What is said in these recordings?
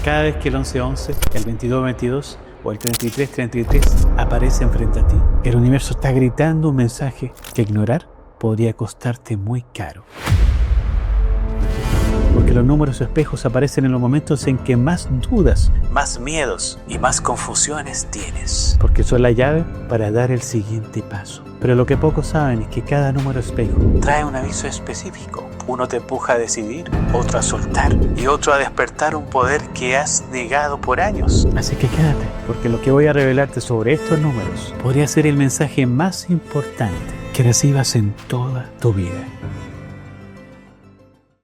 Cada vez que el 11-11, el 22-22 o el 33-33 aparecen frente a ti, el universo está gritando un mensaje que ignorar podría costarte muy caro. Porque los números espejos aparecen en los momentos en que más dudas, más miedos y más confusiones tienes. Porque son la llave para dar el siguiente paso. Pero lo que pocos saben es que cada número espejo trae un aviso específico. Uno te empuja a decidir, otro a soltar y otro a despertar un poder que has negado por años. Así que quédate, porque lo que voy a revelarte sobre estos números podría ser el mensaje más importante que recibas en toda tu vida.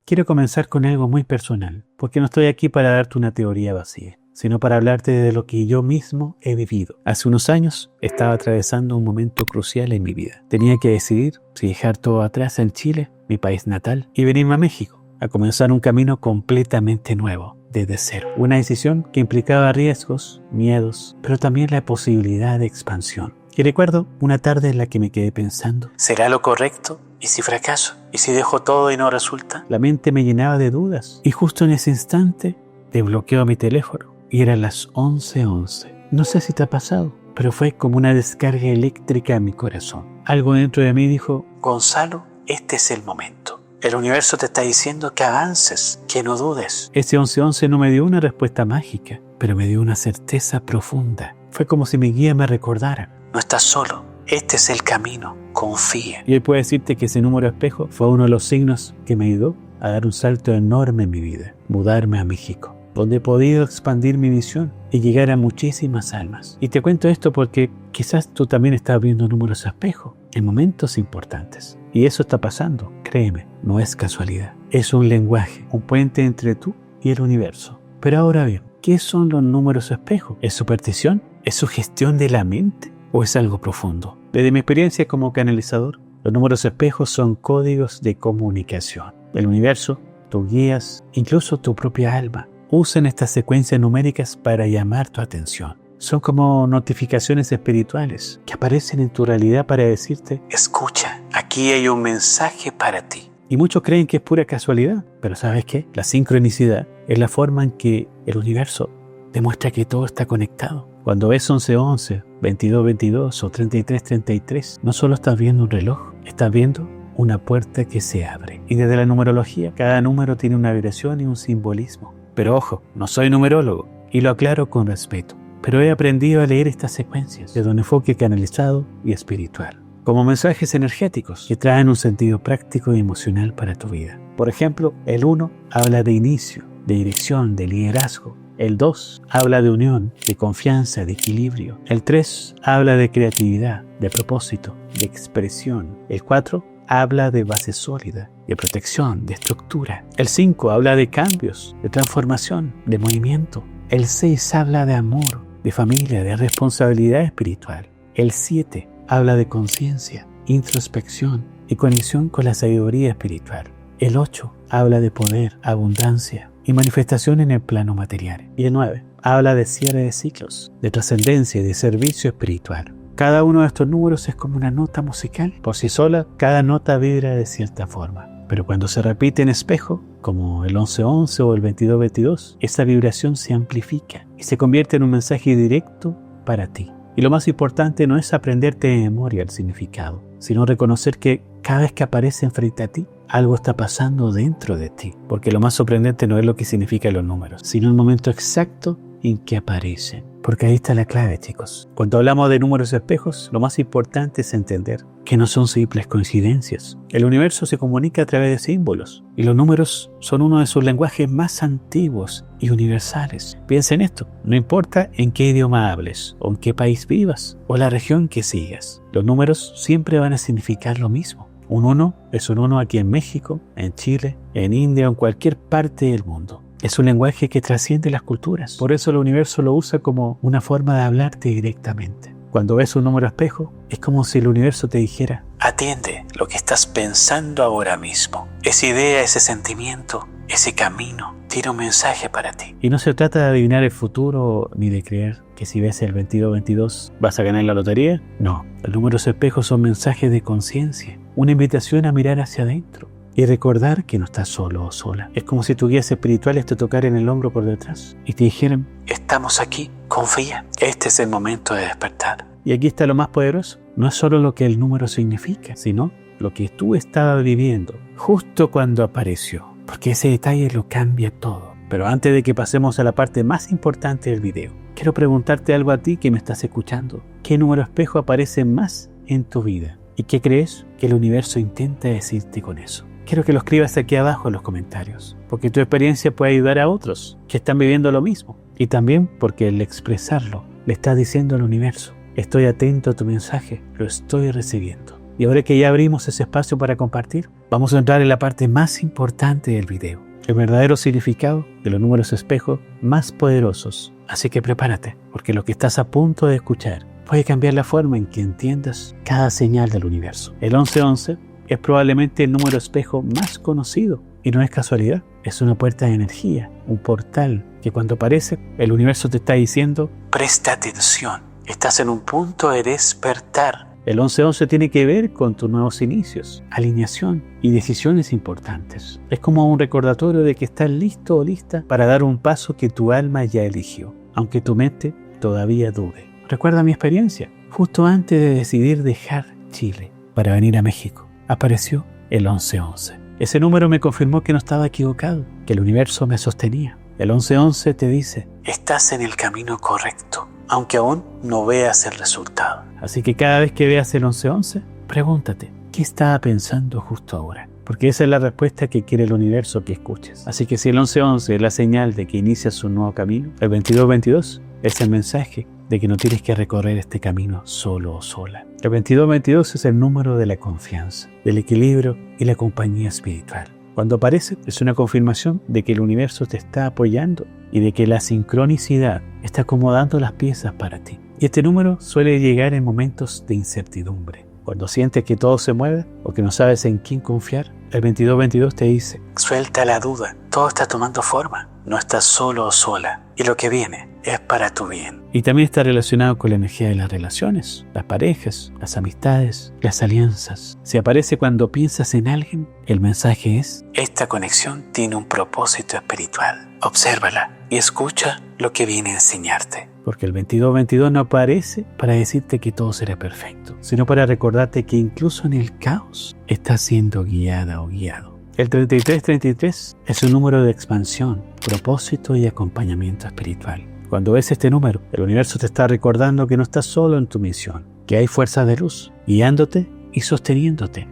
Quiero comenzar con algo muy personal, porque no estoy aquí para darte una teoría vacía, sino para hablarte de lo que yo mismo he vivido. Hace unos años estaba atravesando un momento crucial en mi vida. Tenía que decidir si dejar todo atrás en Chile, mi país natal, y venirme a México, a comenzar un camino completamente nuevo, desde cero. Una decisión que implicaba riesgos, miedos, pero también la posibilidad de expansión. Y recuerdo una tarde en la que me quedé pensando, ¿será lo correcto? ¿Y si fracaso? ¿Y si dejo todo y no resulta? La mente me llenaba de dudas, y justo en ese instante desbloqueo mi teléfono, y eran las 11:11. No sé si te ha pasado, pero fue como una descarga eléctrica en mi corazón. Algo dentro de mí dijo, Gonzalo, este es el momento. El universo te está diciendo que avances, que no dudes. Ese 11:11 no me dio una respuesta mágica, pero me dio una certeza profunda. Fue como si mi guía me recordara, no estás solo, este es el camino, confía. Y hoy puedo decirte que ese número espejo fue uno de los signos que me ayudó a dar un salto enorme en mi vida, mudarme a México, donde he podido expandir mi visión y llegar a muchísimas almas. Y te cuento esto porque quizás tú también estás viendo números espejo en momentos importantes. Y eso está pasando, créeme, no es casualidad. Es un lenguaje, un puente entre tú y el universo. Pero ahora bien, ¿qué son los números espejo? ¿Es superstición? ¿Es sugestión de la mente? ¿O es algo profundo? Desde mi experiencia como canalizador, los números espejos son códigos de comunicación. El universo, tus guías, incluso tu propia alma, usan estas secuencias numéricas para llamar tu atención. Son como notificaciones espirituales que aparecen en tu realidad para decirte, escucha, aquí hay un mensaje para ti. Y muchos creen que es pura casualidad, pero ¿sabes qué? La sincronicidad es la forma en que el universo demuestra que todo está conectado. Cuando ves 11:11, 22:22 o 33:33, no solo estás viendo un reloj, estás viendo una puerta que se abre. Y desde la numerología, cada número tiene una vibración y un simbolismo. Pero ojo, no soy numerólogo y lo aclaro con respeto. Pero he aprendido a leer estas secuencias desde un enfoque canalizado y espiritual, como mensajes energéticos que traen un sentido práctico y emocional para tu vida. Por ejemplo, el 1 habla de inicio, de dirección, de liderazgo. El 2 habla de unión, de confianza, de equilibrio. El 3 habla de creatividad, de propósito, de expresión. El 4 habla de base sólida, de protección, de estructura. El 5 habla de cambios, de transformación, de movimiento. El 6 habla de amor, de familia, de responsabilidad espiritual. El 7 habla de conciencia, introspección y conexión con la sabiduría espiritual. El 8 habla de poder, abundancia y manifestación en el plano material. Y el 9 habla de cierre de ciclos, de trascendencia y de servicio espiritual. Cada uno de estos números es como una nota musical. Por sí sola, cada nota vibra de cierta forma. Pero cuando se repite en espejo, como el 11:11 o el 22:22, esa vibración se amplifica y se convierte en un mensaje directo para ti. Y lo más importante no es aprenderte de memoria el significado, sino reconocer que cada vez que aparecen frente a ti, algo está pasando dentro de ti. Porque lo más sorprendente no es lo que significan los números, sino el momento exacto en que aparecen. Porque ahí está la clave, chicos. Cuando hablamos de números espejos, lo más importante es entender que no son simples coincidencias. El universo se comunica a través de símbolos y los números son uno de sus lenguajes más antiguos y universales. Piensa en esto, no importa en qué idioma hables o en qué país vivas o la región que sigas, los números siempre van a significar lo mismo. Un 1 es un 1 aquí en México, en Chile, en India o en cualquier parte del mundo. Es un lenguaje que trasciende las culturas. Por eso el universo lo usa como una forma de hablarte directamente. Cuando ves un número espejo, es como si el universo te dijera, atiende lo que estás pensando ahora mismo. Esa idea, ese sentimiento, ese camino, tiene un mensaje para ti. Y no se trata de adivinar el futuro ni de creer que si ves el 22:22 vas a ganar la lotería. No, los números espejos son mensajes de conciencia, una invitación a mirar hacia adentro, y recordar que no estás solo o sola. Es como si tus guías espirituales te tocaran el hombro por detrás y te dijeran: estamos aquí, confía, este es el momento de despertar. Y aquí está lo más poderoso: no es solo lo que el número significa, sino lo que tú estabas viviendo justo cuando apareció, porque ese detalle lo cambia todo. Pero antes de que pasemos a la parte más importante del video, quiero preguntarte algo a ti que me estás escuchando. ¿Qué número espejo aparece más en tu vida? ¿Y qué crees que el universo intenta decirte con eso? Quiero que lo escribas aquí abajo en los comentarios, porque tu experiencia puede ayudar a otros que están viviendo lo mismo. Y también porque al expresarlo, le estás diciendo al universo: estoy atento a tu mensaje, lo estoy recibiendo. Y ahora que ya abrimos ese espacio para compartir, vamos a entrar en la parte más importante del video: el verdadero significado de los números espejo más poderosos. Así que prepárate, porque lo que estás a punto de escuchar puede cambiar la forma en que entiendas cada señal del universo. El 1111 es probablemente el número espejo más conocido, y no es casualidad. Es una puerta de energía, un portal que cuando aparece, el universo te está diciendo: presta atención, estás en un punto de despertar. El 1111 tiene que ver con tus nuevos inicios, alineación y decisiones importantes. Es como un recordatorio de que estás listo o lista para dar un paso que tu alma ya eligió, aunque tu mente todavía dude. Recuerda mi experiencia. Justo antes de decidir dejar Chile para venir a México, apareció el 1111. Ese número me confirmó que no estaba equivocado, que el universo me sostenía. El 1111 te dice: estás en el camino correcto, aunque aún no veas el resultado. Así que cada vez que veas el 1111, pregúntate: ¿qué estaba pensando justo ahora? Porque esa es la respuesta que quiere el universo que escuches. Así que si el 1111 es la señal de que inicias un nuevo camino, el 2222 es el mensaje de que no tienes que recorrer este camino solo o sola. El 2222 es el número de la confianza, del equilibrio y la compañía espiritual. Cuando aparece, es una confirmación de que el universo te está apoyando y de que la sincronicidad está acomodando las piezas para ti. Y este número suele llegar en momentos de incertidumbre. Cuando sientes que todo se mueve o que no sabes en quién confiar, el 2222 te dice: suelta la duda, todo está tomando forma, no estás solo o sola, y lo que viene es para tu bien. Y también está relacionado con la energía de las relaciones, las parejas, las amistades, las alianzas. Si aparece cuando piensas en alguien, el mensaje es: esta conexión tiene un propósito espiritual. Obsérvala y escucha lo que viene a enseñarte. Porque el 2222 no aparece para decirte que todo será perfecto, sino para recordarte que incluso en el caos estás siendo guiada o guiado. El 3333 es un número de expansión, propósito y acompañamiento espiritual. Cuando ves este número, el universo te está recordando que no estás solo en tu misión, que hay fuerzas de luz guiándote y sosteniéndote.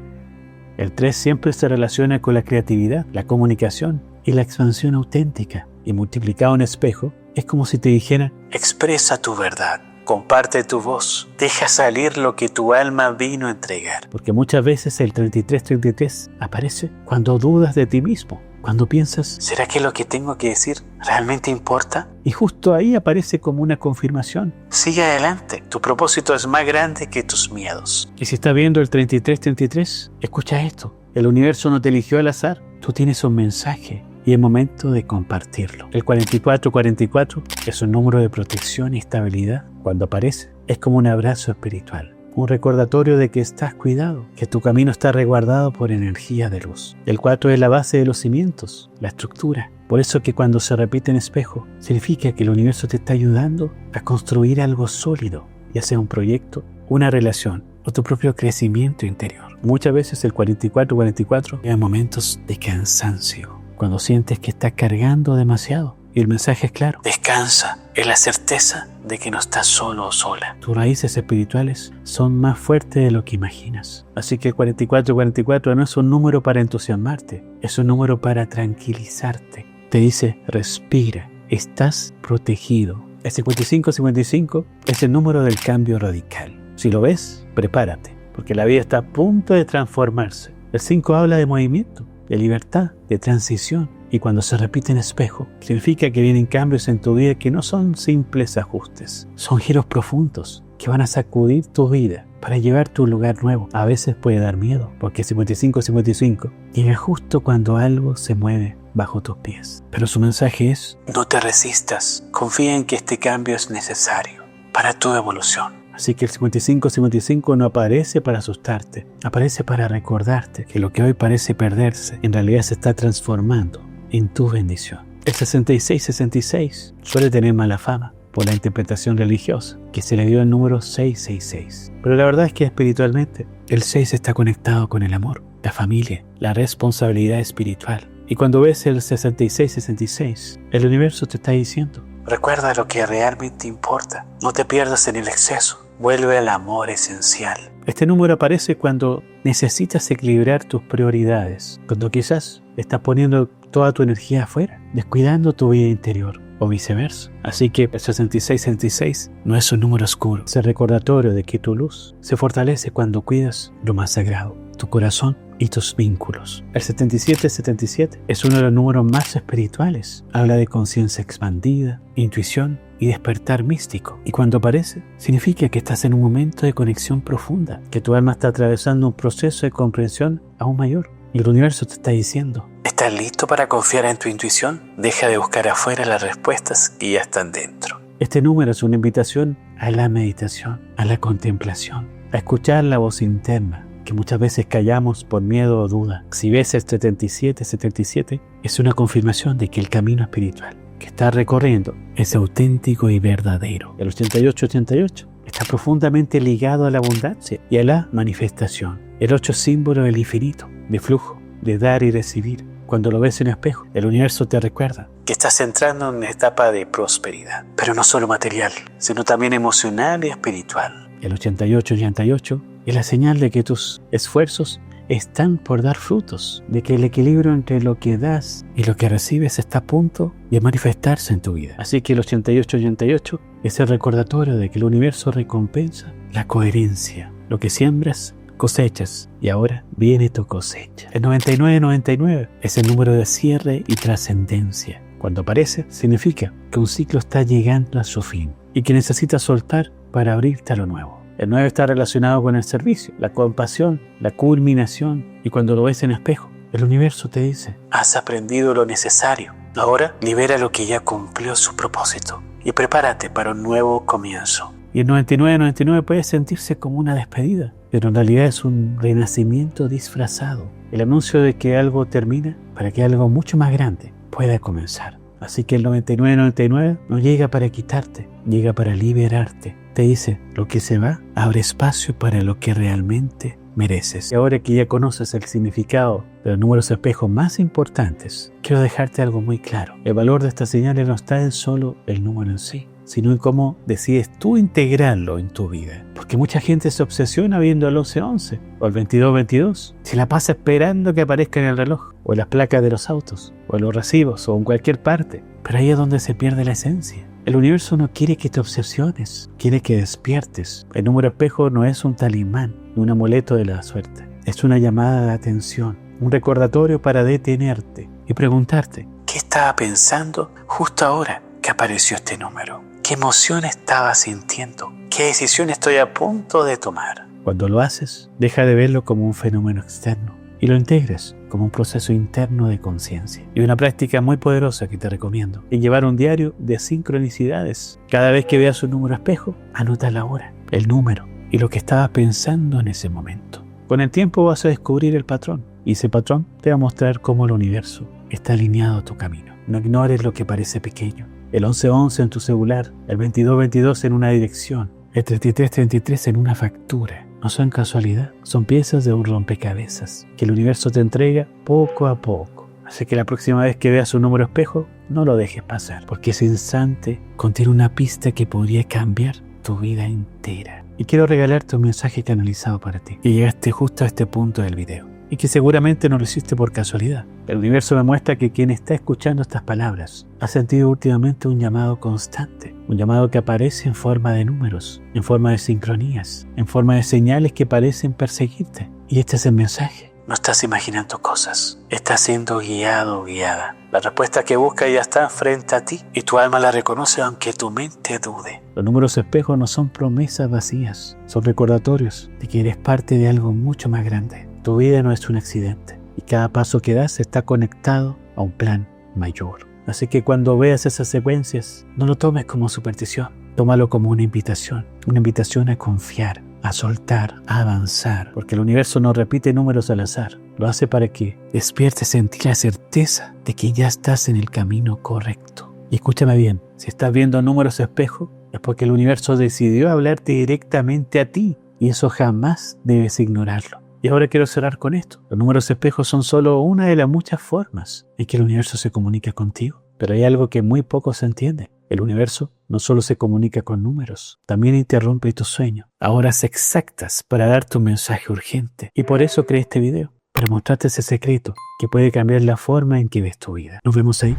El 3 siempre se relaciona con la creatividad, la comunicación y la expansión auténtica. Y multiplicado en espejo, es como si te dijera: expresa tu verdad, comparte tu voz, deja salir lo que tu alma vino a entregar. Porque muchas veces el 3333 aparece cuando dudas de ti mismo, cuando piensas: ¿será que lo que tengo que decir realmente importa? Y justo ahí aparece como una confirmación: sigue adelante, tu propósito es más grande que tus miedos. Y si estás viendo el 3333, escucha esto: el universo no te eligió al azar, tú tienes un mensaje y es momento de compartirlo. El 4444 es un número de protección y estabilidad. Cuando aparece, es como un abrazo espiritual, un recordatorio de que estás cuidado, que tu camino está resguardado por energía de luz. El 4 es la base de los cimientos, la estructura. Por eso que cuando se repite en espejo, significa que el universo te está ayudando a construir algo sólido, ya sea un proyecto, una relación o tu propio crecimiento interior. Muchas veces el 4444 llega momentos de cansancio, cuando sientes que estás cargando demasiado. Y el mensaje es claro: descansa, es la certeza de que no estás solo o sola. Tus raíces espirituales son más fuertes de lo que imaginas. Así que el 4444 no es un número para entusiasmarte, es un número para tranquilizarte. Te dice: respira, estás protegido. El 5555 es el número del cambio radical. Si lo ves, prepárate, porque la vida está a punto de transformarse. El 5 habla de movimiento, de libertad, de transición. Y cuando se repite en espejo, significa que vienen cambios en tu vida que no son simples ajustes. Son giros profundos que van a sacudir tu vida para llevarte a un lugar nuevo. A veces puede dar miedo, porque 5555 llega justo cuando algo se mueve bajo tus pies. Pero su mensaje es: no te resistas, confía en que este cambio es necesario para tu evolución. Así que el 5555 no aparece para asustarte, aparece para recordarte que lo que hoy parece perderse en realidad se está transformando en tu bendición. El 6666 suele tener mala fama por la interpretación religiosa que se le dio el número 666. Pero la verdad es que espiritualmente el 6 está conectado con el amor, la familia, la responsabilidad espiritual. Y cuando ves el 6666, el universo te está diciendo: recuerda lo que realmente importa, no te pierdas en el exceso, vuelve al amor esencial. Este número aparece cuando necesitas equilibrar tus prioridades, cuando quizás estás poniendo toda tu energía afuera, descuidando tu vida interior, o viceversa. Así que el 6666 no es un número oscuro, es el recordatorio de que tu luz se fortalece cuando cuidas lo más sagrado, tu corazón y tus vínculos. El 7777 es uno de los números más espirituales. Habla de conciencia expandida, intuición y despertar místico. Y cuando aparece, significa que estás en un momento de conexión profunda, que tu alma está atravesando un proceso de comprensión aún mayor. Y el universo te está diciendo: ¿estás listo para confiar en tu intuición? Deja de buscar afuera las respuestas que ya están dentro. Este número es una invitación a la meditación, a la contemplación, a escuchar la voz interna, que muchas veces callamos por miedo o duda. Si ves el 7777, es una confirmación de que el camino espiritual que estás recorriendo es auténtico y verdadero. El 8888 está profundamente ligado a la abundancia y a la manifestación. El 8 es símbolo del infinito, de flujo, de dar y recibir. Cuando lo ves en el espejo, el universo te recuerda que estás entrando en una etapa de prosperidad, pero no solo material, sino también emocional y espiritual. El 8888 es la señal de que tus esfuerzos están por dar frutos, de que el equilibrio entre lo que das y lo que recibes está a punto de manifestarse en tu vida. Así que el 8888 es el recordatorio de que el universo recompensa la coherencia. Lo que siembras, cosechas, y ahora viene tu cosecha. El 9999 es el número de cierre y trascendencia. Cuando aparece, significa que un ciclo está llegando a su fin y que necesitas soltar para abrirte a lo nuevo. El 9 está relacionado con el servicio, la compasión, la culminación, y cuando lo ves en espejo, el universo te dice: has aprendido lo necesario. Ahora libera lo que ya cumplió su propósito y prepárate para un nuevo comienzo. Y el 9999 puede sentirse como una despedida, pero en realidad es un renacimiento disfrazado, el anuncio de que algo termina para que algo mucho más grande pueda comenzar. Así que el 9999 no llega para quitarte, llega para liberarte. Te dice: lo que se va abre espacio para lo que realmente mereces. Y ahora que ya conoces el significado de los números espejos más importantes, quiero dejarte algo muy claro. El valor de estas señales no está en solo el número en sí, sino en cómo decides tú integrarlo en tu vida. Porque mucha gente se obsesiona viendo el 1111 o el 2222. Se la pasa esperando que aparezca en el reloj, o en las placas de los autos, o en los recibos, o en cualquier parte. Pero ahí es donde se pierde la esencia. El universo no quiere que te obsesiones, quiere que despiertes. El número espejo no es un talismán, ni un amuleto de la suerte. Es una llamada de atención, un recordatorio para detenerte y preguntarte: ¿qué estaba pensando justo ahora que apareció este número? ¿Qué emoción estaba sintiendo? ¿Qué decisión estoy a punto de tomar? Cuando lo haces, deja de verlo como un fenómeno externo y lo integres como un proceso interno de conciencia. Y una práctica muy poderosa que te recomiendo es llevar un diario de sincronicidades. Cada vez que veas un número espejo, anota la hora, el número y lo que estabas pensando en ese momento. Con el tiempo vas a descubrir el patrón, y ese patrón te va a mostrar cómo el universo está alineado a tu camino. No ignores lo que parece pequeño. El 1111 en tu celular, el 2222 en una dirección, el 3333 en una factura. No son casualidad, son piezas de un rompecabezas que el universo te entrega poco a poco. Así que la próxima vez que veas un número espejo, no lo dejes pasar, porque ese instante contiene una pista que podría cambiar tu vida entera. Y quiero regalarte un mensaje canalizado para ti, que llegaste justo a este punto del video, y que seguramente no lo hiciste por casualidad. El universo me muestra que quien está escuchando estas palabras ha sentido últimamente un llamado constante, un llamado que aparece en forma de números, en forma de sincronías, en forma de señales que parecen perseguirte. Y este es el mensaje. No estás imaginando cosas, estás siendo guiado o guiada. La respuesta que buscas ya está frente a ti y tu alma la reconoce aunque tu mente dude. Los números espejos no son promesas vacías, son recordatorios de que eres parte de algo mucho más grande. Tu vida no es un accidente y cada paso que das está conectado a un plan mayor. Así que cuando veas esas secuencias, no lo tomes como superstición, Tómalo como una invitación a confiar, a soltar, a avanzar, porque el universo no repite números al azar. Lo hace para que despiertes en ti la certeza de que ya estás en el camino correcto. Y escúchame bien, si estás viendo números espejo, es porque el universo decidió hablarte directamente a ti, y eso jamás debes ignorarlo. Y ahora quiero cerrar con esto. Los números espejos son solo una de las muchas formas en que el universo se comunica contigo. Pero hay algo que muy poco se entiende. El universo no solo se comunica con números, también interrumpe tu sueño a horas exactas para darte un mensaje urgente. Y por eso creé este video, para mostrarte ese secreto que puede cambiar la forma en que ves tu vida. Nos vemos ahí.